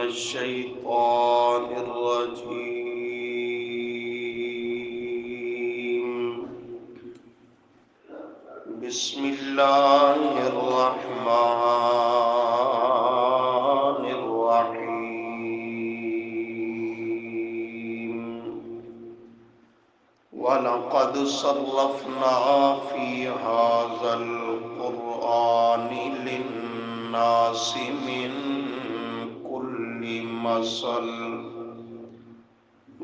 الشيطان الرجيم. بسم الله الرحمن الرحيم. وَلَقَدْ صَرَّفْنَا فِي هَذَا الْقُرْآنِ لِلنَّاسِ مِنْ كُلِّ مَثَلٍ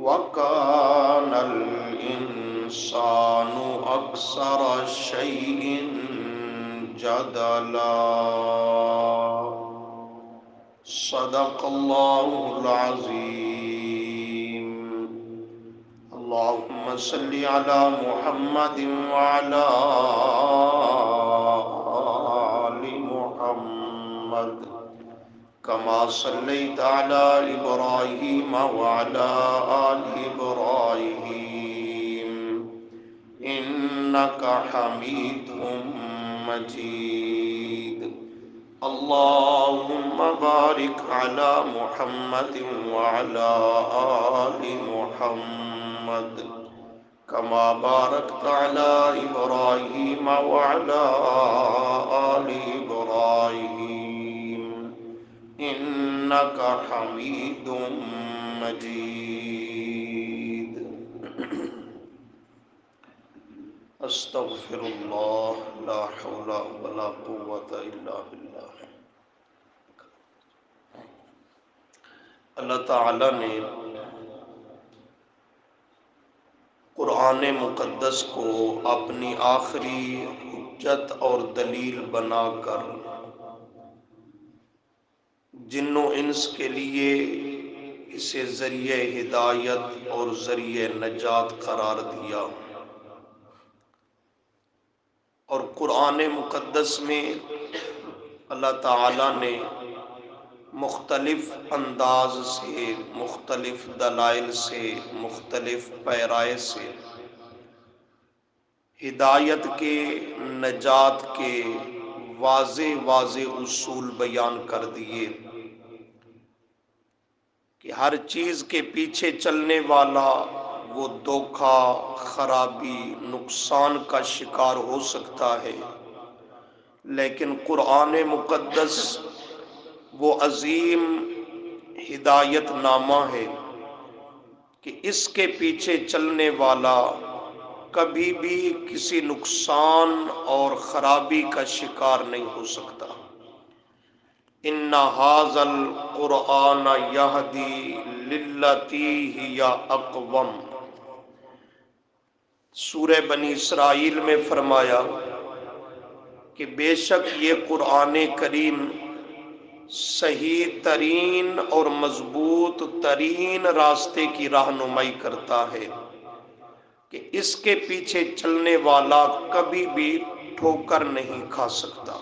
وَكَانَ الْإِنسَانُ أَكْثَرَ شَيْءٍ جَدَلًا. صدق اللہ العظیم. اللهم صل على محمد وعلى آل محمد كما صليت على إبراهيم وعلى آل إبراهيم إنك حميد مجيد. اللهم بارك على محمد وعلى آل محمد كما باركت على إبراهيم وعلى آل إبراهيم إنك حميد مجيد. استغفر اللہ لا حول ولا قوة الا باللہ. اللہ تعالی نے قرآن مقدس کو اپنی آخری حجت اور دلیل بنا کر جن و انس کے لیے اسے ذریعہ ہدایت اور ذریعہ نجات قرار دیا. اور قرآن مقدس میں اللہ تعالیٰ نے مختلف انداز سے، مختلف دلائل سے، مختلف پیرائے سے ہدایت کے، نجات کے واضح واضح اصول بیان کر دیے کہ ہر چیز کے پیچھے چلنے والا وہ دھوکہ، خرابی، نقصان کا شکار ہو سکتا ہے، لیکن قرآن مقدس وہ عظیم ہدایت نامہ ہے کہ اس کے پیچھے چلنے والا کبھی بھی کسی نقصان اور خرابی کا شکار نہیں ہو سکتا. ان ھذا القرآن یہدی للتی ہی اقوم. سورہ بنی اسرائیل میں فرمایا کہ بے شک یہ قرآن کریم صحیح ترین اور مضبوط ترین راستے کی رہنمائی کرتا ہے کہ اس کے پیچھے چلنے والا کبھی بھی ٹھوکر نہیں کھا سکتا.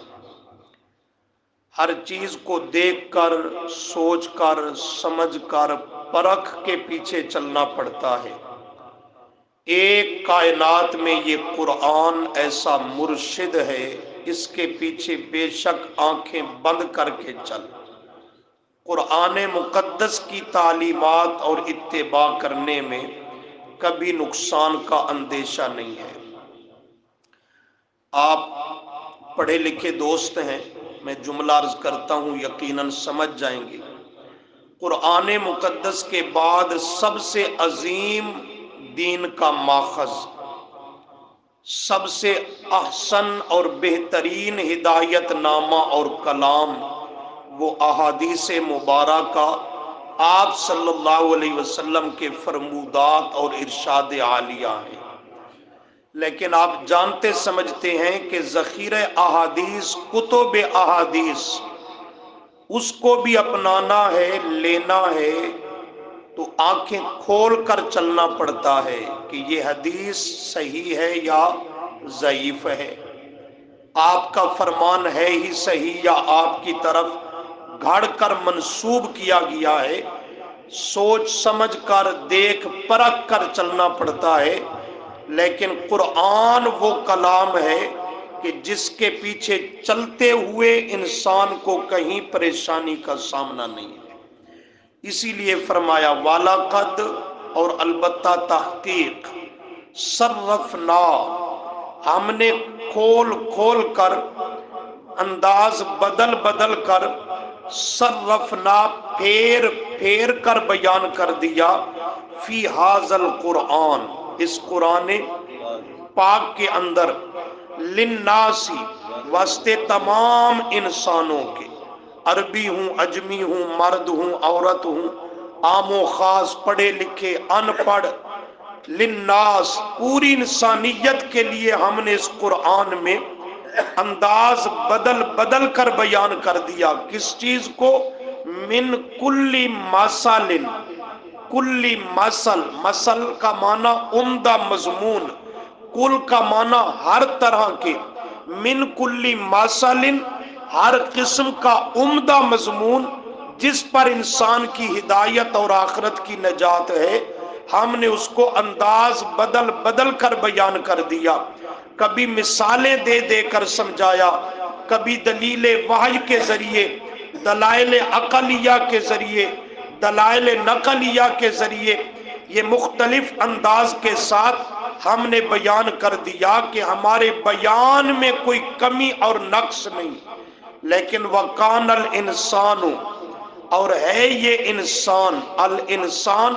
ہر چیز کو دیکھ کر، سوچ کر، سمجھ کر، پرکھ کے پیچھے چلنا پڑتا ہے. ایک کائنات میں یہ قرآن ایسا مرشد ہے، اس کے پیچھے بے شک آنکھیں بند کر کے چل. قرآن مقدس کی تعلیمات اور اتباع کرنے میں کبھی نقصان کا اندیشہ نہیں ہے. آپ پڑھے لکھے دوست ہیں، میں جملہ عرض کرتا ہوں، یقیناً سمجھ جائیں گے. قرآن مقدس کے بعد سب سے عظیم دین کا ماخذ، سب سے احسن اور بہترین ہدایت نامہ اور کلام وہ احادیث مبارکہ آپ صلی اللہ علیہ وسلم کے فرمودات اور ارشاد عالیہ ہیں. لیکن آپ جانتے سمجھتے ہیں کہ ذخیرہ احادیث، کتب احادیث، اس کو بھی اپنانا ہے، لینا ہے تو آنکھیں کھول کر چلنا پڑتا ہے کہ یہ حدیث صحیح ہے یا ضعیف ہے. آپ کا فرمان ہے ہی صحیح یا آپ کی طرف گھڑ کر منسوب کیا گیا ہے. سوچ سمجھ کر، دیکھ پرکھ کر چلنا پڑتا ہے. لیکن قرآن وہ کلام ہے کہ جس کے پیچھے چلتے ہوئے انسان کو کہیں پریشانی کا سامنا نہیں ہے. اسی لیے فرمایا وَلَقَدْ، اور البتہ تحقیق، صرفنا، ہم نے کھول کھول کر، انداز بدل بدل کر، صرفنا، پھیر پھیر کر بیان کر دیا، فی حاذل قرآن، اس قرآن پاک کے اندر، للناسی، واسطے تمام انسانوں کے، عربی ہوں، اجمی ہوں، مرد ہوں، عورت ہوں، عام و خاص، پڑھے لکھے، ان پڑھ، للناس، پوری انسانیت کے لیے ہم نے اس قرآن میں انداز بدل بدل کر بیان کر دیا۔ کس چیز کو؟ من کل مثل، کل مثل، مثل کا معنی عمدہ مضمون، کل کا معنی ہر طرح کے، من کل مثل، ہر قسم کا عمدہ مضمون جس پر انسان کی ہدایت اور آخرت کی نجات ہے، ہم نے اس کو انداز بدل بدل کر بیان کر دیا۔ کبھی مثالیں دے دے کر سمجھایا، کبھی دلیل وحی کے ذریعے، دلائل عقلیہ کے ذریعے، دلائل نقلیہ کے ذریعے، یہ مختلف انداز کے ساتھ ہم نے بیان کر دیا کہ ہمارے بیان میں کوئی کمی اور نقص نہیں۔ لیکن وَقَانَ الْإِنسَانُ، اور ہے یہ انسان، الانسان،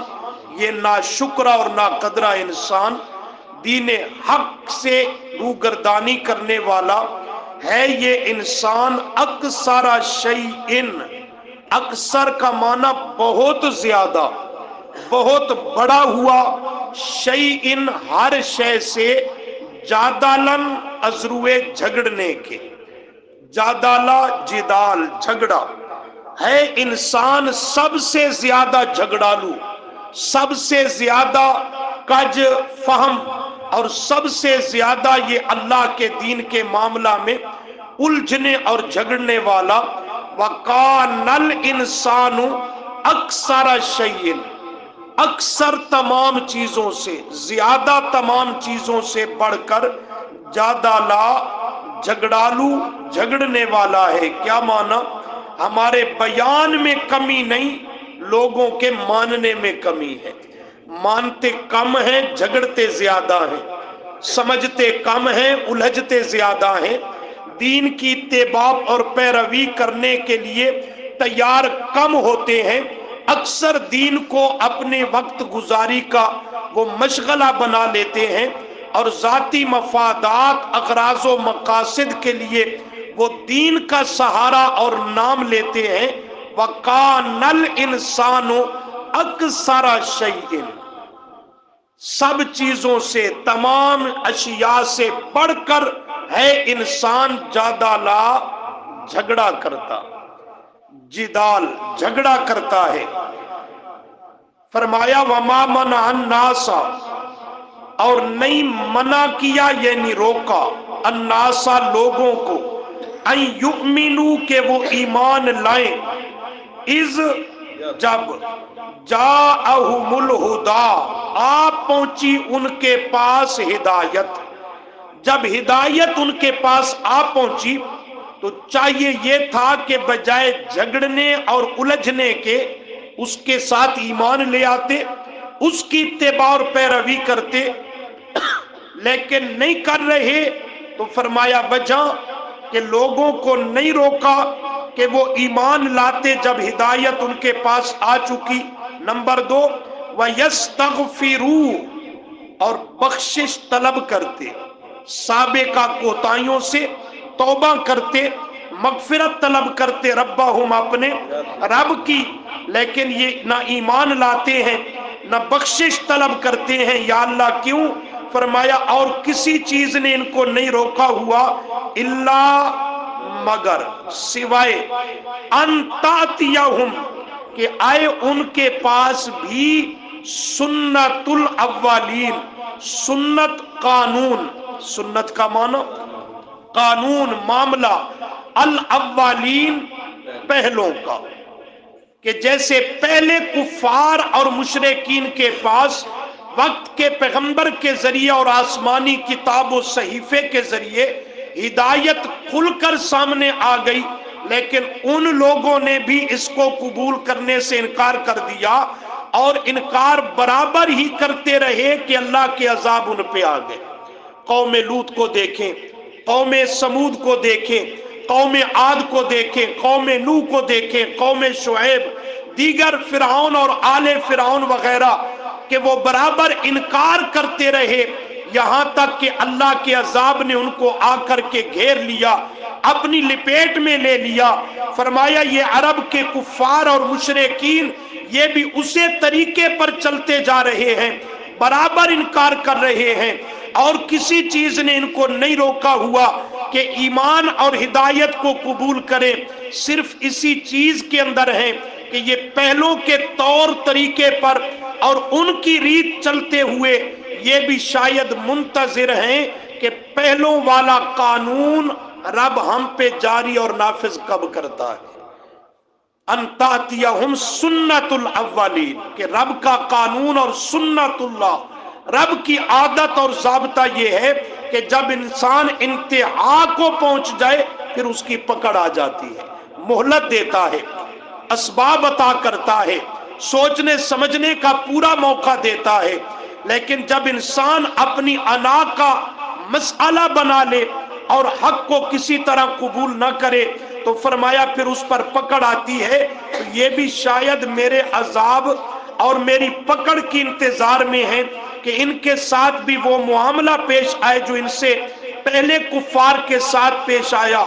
یہ ناشکرہ اور ناقدرہ انسان، دین حق سے روگردانی کرنے والا ہے یہ انسان، اکثر شیئن، اکثر کا معنی بہت زیادہ، بہت بڑا ہوا، شیئن، ہر شے سے، جادالن، ازروے جھگڑنے کے، جادالہ، جدال، جھگڑا، ہے انسان سب سے زیادہ جھگڑالو، سب سے زیادہ کج فہم، اور سب سے زیادہ یہ اللہ کے دین کے معاملہ میں الجھنے اور جھگڑنے والا۔ وَقَانَ الْإِنسَانُ أَكْثَرَ شَيْءٍ، اکثر تمام چیزوں سے، زیادہ تمام چیزوں سے بڑھ کر، جادالہ، جھگڑالو، جھگڑنے والا ہے۔ کیا معنی؟ ہمارے بیان میں کمی نہیں، لوگوں کے ماننے میں کمی ہے۔ مانتے کم ہیں، جھگڑتے زیادہ ہیں، سمجھتے کم ہیں، الجھتے زیادہ ہیں، دین کی اتباع اور پیروی کرنے کے لیے تیار کم ہوتے ہیں، اکثر دین کو اپنے وقت گزاری کا وہ مشغلہ بنا لیتے ہیں، اور ذاتی مفادات، اغراض و مقاصد کے لیے وہ دین کا سہارا اور نام لیتے ہیں۔ وَقَانَ الْإِنسَانُ أَكْثَرَ شَيْءٍ، سب چیزوں سے، تمام اشیاء سے بڑھ کر ہے انسان جادالہ، جھگڑا کرتا، جدال، جھگڑا کرتا ہے۔ فرمایا وَمَا مَنَعَ النَّاسَ، اور نہیں منع کیا یعنی روکا، الناس، لوگوں کو، ان یؤمنوا، کہ وہ ایمان لائیں، اذ، جب، جاءہم الہدی، آپ پہنچی ان کے پاس ہدایت، جب ہدایت ان کے پاس آ پہنچی تو چاہیے یہ تھا کہ بجائے جھگڑنے اور الجھنے کے اس کے ساتھ ایمان لے آتے، اس کی اتباع اور پیروی کرتے، لیکن نہیں کر رہے۔ تو فرمایا وجہ کہ لوگوں کو نہیں روکا کہ وہ ایمان لاتے جب ہدایت ان کے پاس آ چکی۔ نمبر 2، وَيَسْتَغْفِرُوا، اور بخشش طلب کرتے، سابقہ کوتاہیوں سے توبہ کرتے، مغفرت طلب کرتے ربہم، اپنے رب کی، لیکن یہ نہ ایمان لاتے ہیں نہ بخشش طلب کرتے ہیں۔ یا اللہ کیوں؟ فرمایا اور کسی چیز نے ان کو نہیں روکا ہوا، الا، مگر، سوائے، ان تاتیہم، کہ آئے ان کے پاس بھی، سنت الاولین، سنت، قانون، سنت کا معنی قانون، معاملہ، الاولین، پہلوں کا، کہ جیسے پہلے کفار اور مشرکین کے پاس وقت کے پیغمبر کے ذریعے اور آسمانی کتاب و صحیفے کے ذریعے ہدایت کھل کر سامنے آ گئی، لیکن ان لوگوں نے بھی اس کو قبول کرنے سے انکار کر دیا اور انکار برابر ہی کرتے رہے کہ اللہ کے عذاب ان پہ آ گئے۔ قوم لوط کو دیکھیں، قوم سمود کو دیکھیں، قوم عاد کو دیکھیں، قوم نوح کو دیکھیں، قوم شعیب، دیگر فرعون اور آل فرعون وغیرہ، کہ وہ برابر انکار کرتے رہے یہاں تک کہ اللہ کے عذاب نے ان کو آ کر کے گھیر لیا، اپنی لپیٹ میں لے لیا۔ فرمایا یہ عرب کے کفار اور مشرکین یہ بھی اسی طریقے پر چلتے جا رہے ہیں، برابر انکار کر رہے ہیں، اور کسی چیز نے ان کو نہیں روکا ہوا کہ ایمان اور ہدایت کو قبول کریں، صرف اسی چیز کے اندر ہیں کہ یہ پہلوں کے طور طریقے پر اور ان کی ریت چلتے ہوئے یہ بھی شاید منتظر ہیں کہ پہلوں والا قانون رب ہم پہ جاری اور نافذ کب کرتا ہے۔ انتاتیہم سنت الاولین، کہ رب کا قانون اور سنت اللہ، رب کی عادت اور ضابطہ یہ ہے کہ جب انسان انتہا کو پہنچ جائے پھر اس کی پکڑ آ جاتی ہے، مہلت دیتا ہے، اسباب عطا کرتا ہے، سوچنے سمجھنے کا پورا موقع دیتا ہے۔ لیکن جب انسان اپنی انا کا مسئلہ بنا لے اور حق کو کسی طرح قبول نہ کرے تو فرمایا پھر اس پر پکڑ آتی ہے۔ تو یہ بھی شاید میرے عذاب اور میری پکڑ کی انتظار میں ہیں کہ ان کے ساتھ بھی وہ معاملہ پیش آئے جو ان سے پہلے کفار کے ساتھ پیش آیا۔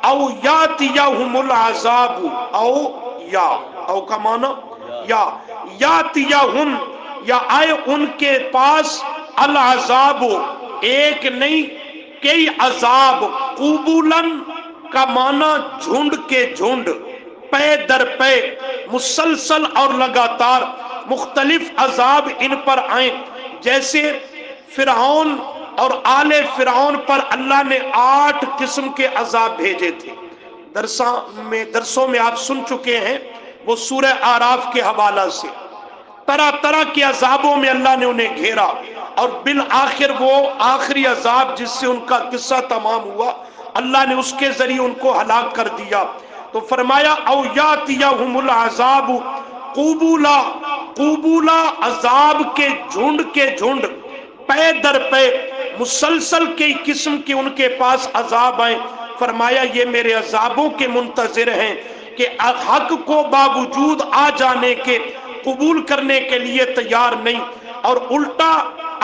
او یاتیہم العذاب، او کا معنی یاتیہم، یا آئے ان کے پاس العذاب، ایک نہیں کئی عذاب، قبولاً کا معنی جھنڈ کے جھنڈ، پے در پے، مسلسل اور لگاتار مختلف عذاب ان پر آئیں۔ جیسے فرعون اور آل فرعون پر اللہ نے 8 قسم کے عذاب بھیجے تھے، درسوں میں آپ سن چکے ہیں، وہ سورہ اعراف کے حوالہ سے طرح طرح کے عذابوں میں اللہ نے انہیں گھیرا، اور بالآخر وہ آخری عذاب جس سے ان کا قصہ تمام ہوا اللہ نے اس کے ذریعے ان کو ہلاک کر دیا۔ تو فرمایا او یاتیہم العذاب قبولا، قبولا، عذاب کے جھنڈ پے در پے، مسلسل کئی قسم کے ان کے پاس عذاب آئیں۔ فرمایا یہ میرے عذابوں کے منتظر ہیں کہ حق کو باوجود آ جانے کے قبول کرنے کے لیے تیار نہیں، اور الٹا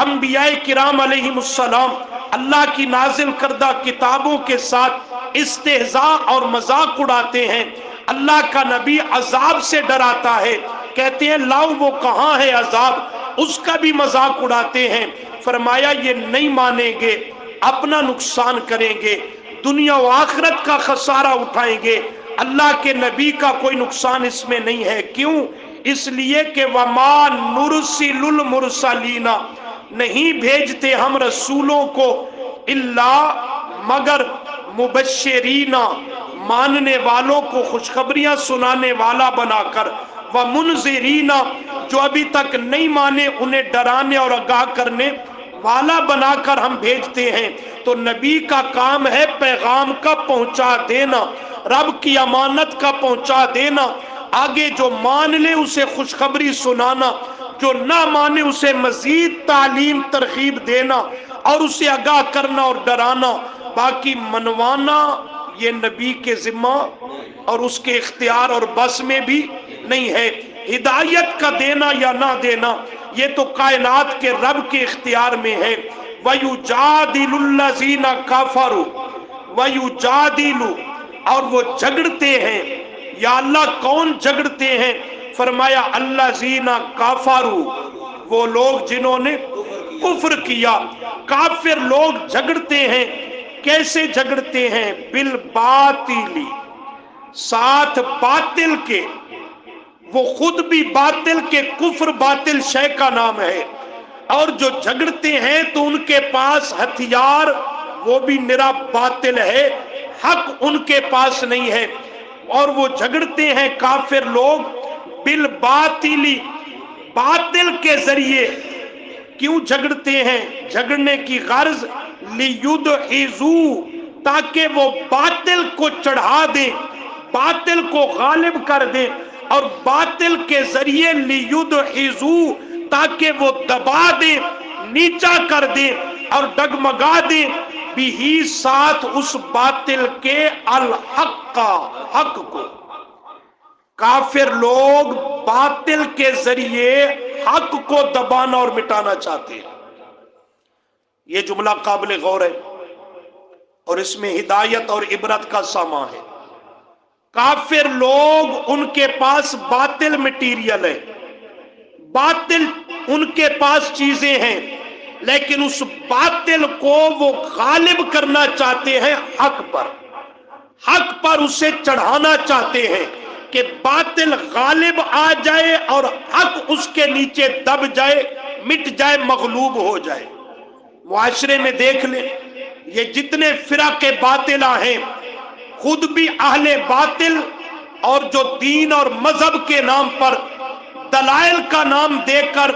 انبیاء کرام علیہم السلام اللہ کی نازل کردہ کتابوں کے ساتھ استہزاء اور مذاق اڑاتے ہیں۔ اللہ کا نبی عذاب سے ڈراتا ہے، کہتے ہیں لاؤ وہ کہاں ہے عذاب، اس کا بھی مذاق اڑاتے ہیں۔ فرمایا یہ نہیں مانیں گے، اپنا نقصان کریں گے، دنیا و آخرت کا خسارہ اٹھائیں گے، اللہ کے نبی کا کوئی نقصان اس میں نہیں ہے۔ کیوں؟ اس لیے کہ وما نرسل المرسلین، نہیں بھیجتے ہم رسولوں کو الا مگر مبشرین، ماننے والوں کو خوشخبریاں سنانے والا بنا کر، ومنذرین، جو ابھی تک نہیں مانے انہیں ڈرانے اور آگاہ کرنے والا بنا کر ہم بھیجتے ہیں۔ تو نبی کا کام ہے پیغام کا پہنچا دینا، رب کی امانت کا پہنچا دینا، آگے جو مان لے اسے خوشخبری سنانا، جو نہ مانے اسے مزید تعلیم ترغیب دینا اور اسے آگاہ کرنا اور ڈرانا، باقی منوانا یہ نبی کے ذمہ اور اس کے اختیار اور بس میں بھی نہیں ہے۔ ہدایت کا دینا یا نہ دینا یہ تو کائنات کے رب کے اختیار میں ہے۔ وَيُجَادِلُ الَّذِينَ كَفَرُوا، وَيُجَادِلُ، اور وہ جھگڑتے ہیں۔ یا اللہ کون جھگڑتے ہیں؟ فرمایا الَّذِينَ كَفَرُوا، وہ لوگ جنہوں نے کفر کیا، کافر لوگ جھگڑتے ہیں۔ کیسے جھگڑتے ہیں؟ بالباطل، ساتھ باطل کے، وہ خود بھی باطل کے، کفر باطل شے کا نام ہے، اور جو جھگڑتے ہیں تو ان کے پاس ہتھیار وہ بھی نرا باطل ہے، حق ان کے پاس نہیں ہے، اور وہ جھگڑتے ہیں کافر لوگ بالباطل، باطل کے ذریعے۔ کیوں جھگڑتے ہیں؟ جھگڑنے کی غرض لیدحضوا، تاکہ وہ باطل کو چڑھا دیں، باطل کو غالب کر دیں اور باطل کے ذریعے لیدحضو تاکہ وہ دبا دیں، نیچا کر دیں اور ڈگمگا دیں، بھی ساتھ اس باطل کے الحق کا، حق کو۔ کافر لوگ باطل کے ذریعے حق کو دبانا اور مٹانا چاہتے ہیں۔ یہ جملہ قابل غور ہے اور اس میں ہدایت اور عبرت کا سامان ہے۔ کافر لوگ، ان کے پاس باطل مٹیریل ہے، باطل ان کے پاس چیزیں ہیں، لیکن اس باطل کو وہ غالب کرنا چاہتے ہیں حق پر، حق پر اسے چڑھانا چاہتے ہیں کہ باطل غالب آ جائے اور حق اس کے نیچے دب جائے، مٹ جائے، مغلوب ہو جائے۔ معاشرے میں دیکھ لیں، یہ جتنے فرق باطلہ ہیں، خود بھی اہل باطل اور جو دین اور مذہب کے نام پر دلائل کا نام دے کر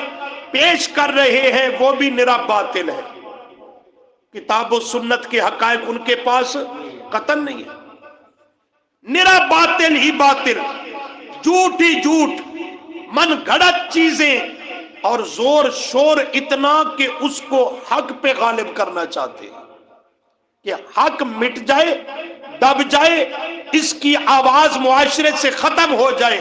پیش کر رہے ہیں، وہ بھی نرا باطل ہے۔ کتاب و سنت کے حقائق ان کے پاس قطعاً نہیں ہے، نرا باطل ہی باطل، جھوٹ ہی جھوٹ، من گھڑت چیزیں، اور زور شور اتنا کہ اس کو حق پہ غالب کرنا چاہتے ہیں کہ حق مٹ جائے، دب جائے، اس کی آواز معاشرے سے ختم ہو جائے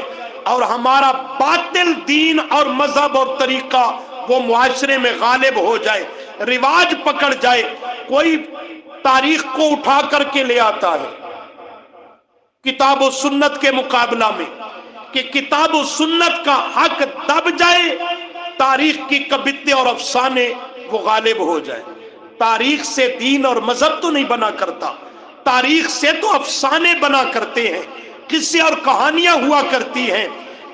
اور ہمارا باطل دین اور مذہب اور طریقہ وہ معاشرے میں غالب ہو جائے، رواج پکڑ جائے۔ کوئی تاریخ کو اٹھا کر کے لے آتا ہے کتاب و سنت کے مقابلہ میں کہ کتاب و سنت کا حق دب جائے، تاریخ کی کبتیں اور افسانے وہ غالب ہو جائے۔ تاریخ سے دین اور مذہب تو نہیں بنا کرتا، تاریخ سے تو افسانے بنا کرتے ہیں، قصے اور کہانیاں ہوا کرتی ہیں۔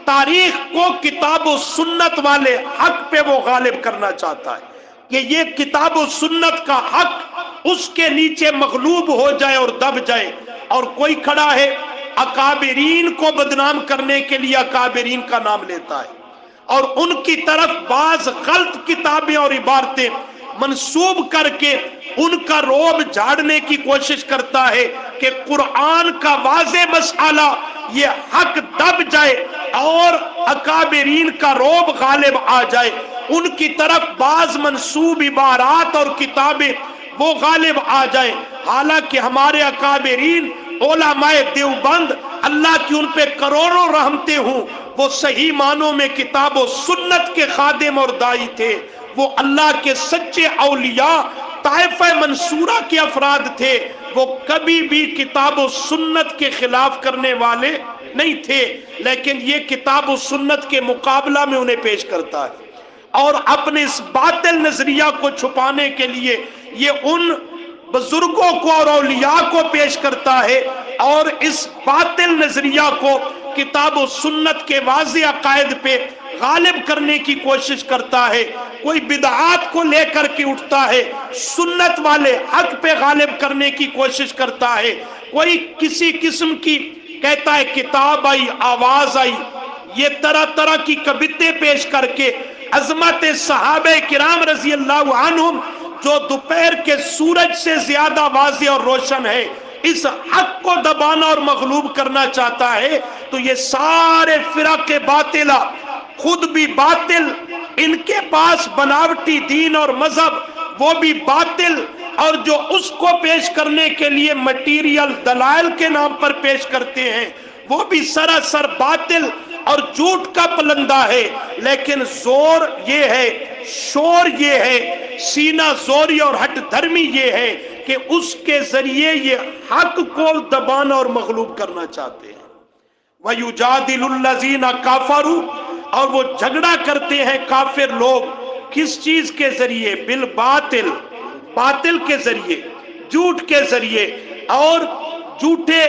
تاریخ کو کتاب و سنت والے حق پہ وہ غالب کرنا چاہتا ہے کہ یہ کتاب و سنت کا حق اس کے نیچے مغلوب ہو جائے اور دب جائے۔ اور کوئی کھڑا ہے اکابرین کو بدنام کرنے کے لیے اکابرین کا نام لیتا ہے اور ان کی طرف بعض غلط کتابیں اور عبارتیں منسوب کر کے ان کا روب جھاڑنے کی کوشش کرتا ہے کہ قرآن کا واضح مسئلہ یہ حق دب جائے اور اکابرین کا روب غالب آ جائے، ان کی طرف بعض منسوب عبارات اور کتابیں وہ غالب آ جائیں۔ حالانکہ ہمارے اکابرین علماء دیوبند، اللہ کی ان پہ کروڑوں رحمتیں ہوں، وہ صحیح معنوں میں کتاب و سنت کے خادم اور دائی تھے، وہ اللہ کے سچے اولیاء، طائفہ منصورہ کے افراد تھے، وہ کبھی بھی کتاب و سنت کے خلاف کرنے والے نہیں تھے، لیکن یہ کتاب و سنت کے مقابلہ میں انہیں پیش کرتا ہے اور اپنے اس باطل نظریہ کو چھپانے کے لیے یہ ان بزرگوں کو اور اولیاء کو پیش کرتا ہے اور اس باطل نظریہ کو کتاب و سنت کے واضح عقائد پہ غالب کرنے کی کوشش کرتا ہے۔ کوئی بدعات کو لے کر کے اٹھتا ہے، سنت والے حق پہ غالب کرنے کی کوشش کرتا ہے۔ کوئی کسی قسم کی کہتا ہے کتاب آئی، آواز آئی، یہ طرح طرح کی کبتیں پیش کر کے عظمت صحابہ کرام رضی اللہ عنہم جو دوپہر کے سورج سے زیادہ واضح اور روشن ہے، اس حق کو دبانا اور مغلوب کرنا چاہتا ہے۔ تو یہ سارے فرق باطلہ خود بھی باطل، ان کے پاس بناوٹی دین اور مذہب وہ بھی باطل، اور جو اس کو پیش کرنے کے لیے مٹیریل دلائل کے نام پر پیش کرتے ہیں وہ بھی سراسر باطل اور جھوٹ کا پلندہ ہے۔ لیکن زور یہ ہے، شور یہ ہے، سینہ زوری اور ہٹ دھرمی یہ ہے کہ اس کے ذریعے یہ حق کو دبانا اور مغلوب کرنا چاہتے ہیں۔ وَيُجَادِلُ الَّذِينَ كَفَرُوا، اور وہ جھگڑا کرتے ہیں کافر لوگ کس چیز کے ذریعے؟ بالباطل، باطل کے ذریعے، جھوٹ کے ذریعے اور جھوٹے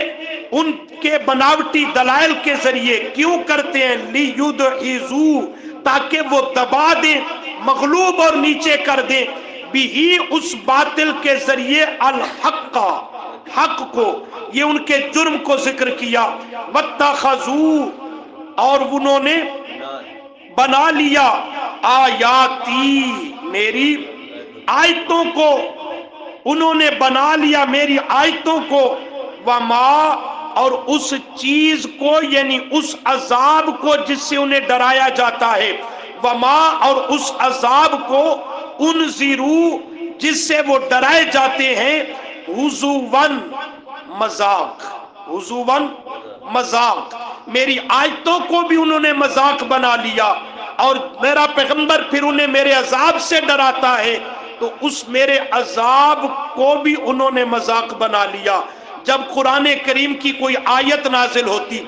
ان کے بناوٹی دلائل کے ذریعے۔ کیوں کرتے ہیں؟ لِيُدْحِضُوا، تاکہ وہ دبا دیں، مغلوب اور نیچے کر دیں، بھی اس باطل کے ذریعے الحق کا، حق کو۔ یہ ان کے جرم کو ذکر کیا۔ وَاتَّخَذُوا، اور انہوں نے بنا لیا، آیاتی، میری آیتوں کو، انہوں نے بنا لیا میری آیتوں کو، وما، اور اس چیز کو یعنی اس عذاب کو جس سے انہیں ڈرایا جاتا ہے، وما اور اس عذاب کو انذروا جس سے وہ ڈرائے جاتے ہیں، ہزون مذاق، ہزون مذاق، میری آیتوں کو بھی انہوں نے مذاق بنا لیا، اور میرا پیغمبر پھر انہیں میرے عذاب سے ڈراتا ہے تو اس میرے عذاب کو بھی انہوں نے مذاق بنا لیا۔ جب قرآن کریم کی کوئی آیت نازل ہوتی،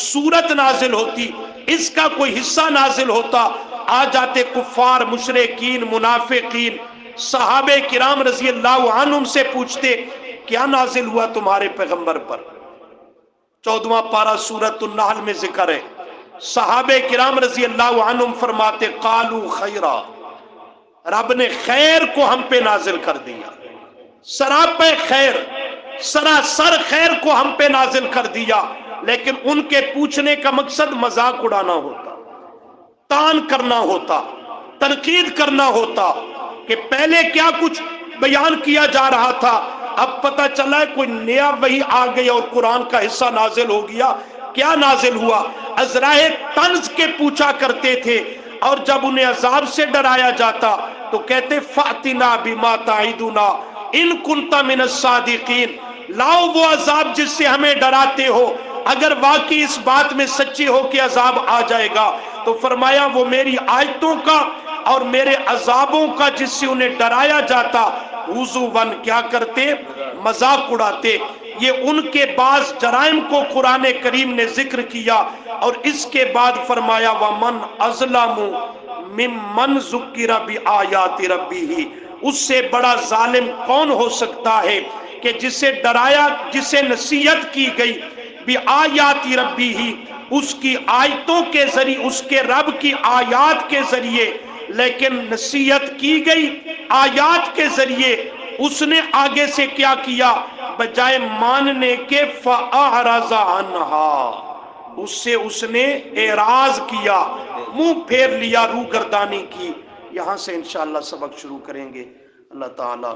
سورت نازل ہوتی، اس کا کوئی حصہ نازل ہوتا، آ جاتے کفار، مشرکین، منافقین، صحابہ کرام رضی اللہ عنہم سے پوچھتے کیا نازل ہوا تمہارے پیغمبر پر؟ 14واں پارہ سورۃ النحل میں ذکر ہے، صحابہ کرام رضی اللہ عنہم فرماتے قالوا خیرا، رب نے خیر کو ہم پہ نازل کر دیا، سراپے خیر، سراسر خیر کو ہم پہ نازل کر دیا۔ لیکن ان کے پوچھنے کا مقصد مذاق اڑانا ہوتا، تان کرنا ہوتا، تنقید کرنا ہوتا کہ پہلے کیا کچھ بیان کیا جا رہا تھا، اب پتہ چلا ہے کوئی نیا وحی آ گئی اور قرآن کا حصہ نازل ہو گیا۔ کیا نازل ہوا؟ ازرائے طنز کے پوچھا کرتے تھے، اور جب انہیں عذاب سے ڈرایا جاتا تو کہتے فَأْتِنَا بِمَا تَعِدُنَا إِن كُنْتَ مِنَ الصَّادِقِينَ، لاؤ وہ عذاب جس سے ہمیں ڈراتے ہو، اگر واقعی اس بات میں سچے ہو کہ عذاب آ جائے گا۔ تو فرمایا وہ میری آیتوں کا اور میرے عذابوں کا جس سے انہیں ڈرایا جاتا، ہزون کیا کرتے؟ مذاق اڑاتے۔ یہ ان کے بعض جرائم کو قرآن کریم نے ذکر کیا، اور اس کے بعد فرمایا وَمَنْ أَظْلَمُ مِمَّنْ ذُكِّرَ بِآيَاتِ رَبِّهِ، اس سے بڑا ظالم کون ہو سکتا ہے کہ جسے ڈرایا، جسے نصیحت کی گئی بِآيَاتِ رَبِّهِ، اس کی آیتوں کے ذریعے، اس کے رب کی آیات کے ذریعے، لیکن نصیحت کی گئی آیات کے ذریعے، اس نے آگے سے کیا کیا؟ بجائے ماننے کے فَأَعْرَضَ عَنْهَا، اس سے اس نے اعراض کیا، منہ پھیر لیا، روگردانی کی۔ یہاں سے انشاءاللہ سبق شروع کریں گے۔ اللہ تعالی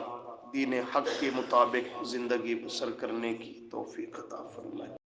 دین حق کے مطابق زندگی بسر کرنے کی توفیق عطا فرمائے۔